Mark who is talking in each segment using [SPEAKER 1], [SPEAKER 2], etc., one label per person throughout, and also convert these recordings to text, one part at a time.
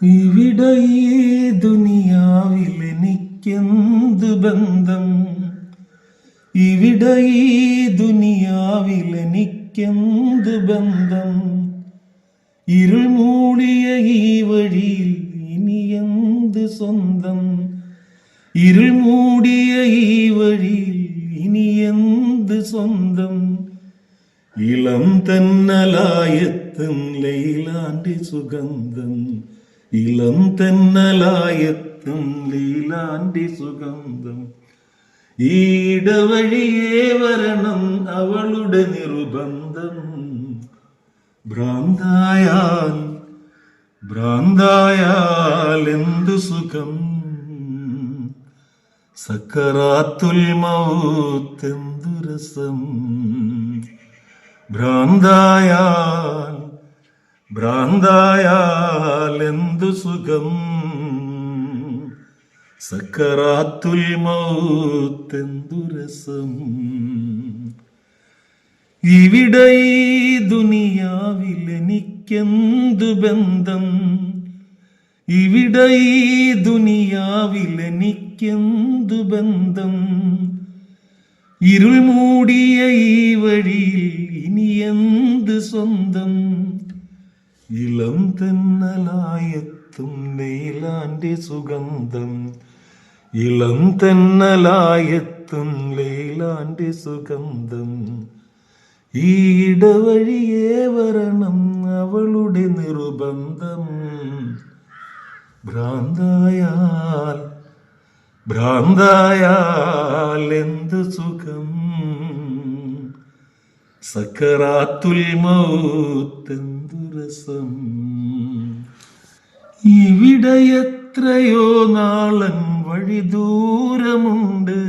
[SPEAKER 1] ഇവിടെ ഈ ദുനിയാവിൽ എനിക്കെന്ത് ബന്ധം? ഇവിടെ ഈ ദുനിയാവിൽ എനിക്കെന്ത് ബന്ധം? ഇരുൾ മൂടിയ ഈ വഴിയിൽ ഇനി എന്ത് സ്വന്തം? ഇരുൾ മൂടിയ ഈ വഴിയിൽ ഇനി എന്ത് സ്വന്തം? ഇളം തെന്നലായെത്തും ലൈലാന്റെ സുഗന്ധം, ഇളം തെന്നലായെത്തും ലൈലാന്റെ സുഗന്ധം. ഈടവഴിയേ വരണം അവളുടെ നിർബന്ധം. ഭ്രാന്തായാൽ ഭ്രാന്തായാൽ എന്തു സുഖം, സക്കറാത്തുൽ മൗത്ത് എന്തു രസം. ഭ്രാന്തായാൽ ഭ്രാന്തായാൽ എന്തു സുഖം, സക്കറാത്തുൽ മൗത്ത് എന്തു രസം. ഇവിടെ ഈ ദുനിയാവിൽ എനിക്കെന്തു ബന്ധം? ഇവിടെ ഈ ദുനിയാവിൽ എനിക്കെന്തു ബന്ധം? ഇരുൾ മൂടിയ ഈ വഴിയിൽ ഇനി എന്ത് സ്വന്തം? ഇളം തെന്നലായെത്തും ലൈലാന്റെ സുഗന്ധം, ഇളം തെന്നലായെത്തും ലൈലാന്റെ സുഗന്ധം. ഈടവഴിയേ വരണം അവളുടെ നിർബന്ധം. ഭ്രാന്തായാൽ ഭ്രാന്തായാൽ എന്ത് സുഖം, സക്കറാത്തുൽ മൗത്ത് എന്തു രസം. ഇവിടെ എത്രയോ നാളൻ വഴി ദൂരമുണ്ട്,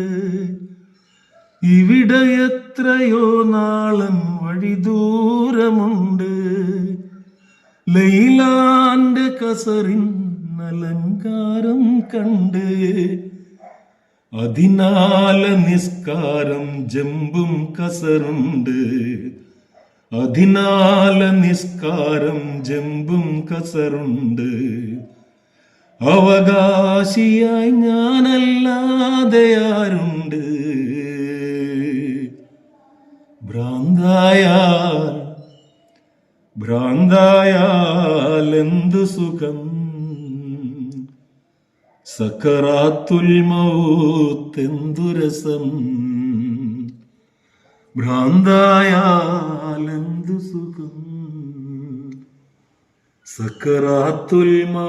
[SPEAKER 1] ഇവിടെ എത്രയോ നാളൻ വഴി ദൂരമുണ്ട്. ലൈലാന്റെ കസറിൻ അലങ്കാരം കണ്ട് അതിനാല നിസ്കാരം ജമ്പും കസറുണ്ട്, അതിനാല നിസ്കാരം ജമ്പും കസറുണ്ട്. അവകാശിയായി ഞാനല്ലാതെ ആരുണ്ട്? ഭ്രാന്തായാൽ ഭ്രാന്തായാൽ എന്തു സുഖം, സക്കറാത്തുൽ മൗത്ത് എന്തു രസം. ഭ്രാന്തായാൽ എന്തു സുഖം, സക്കറാത്തുൽ മൗത്ത്.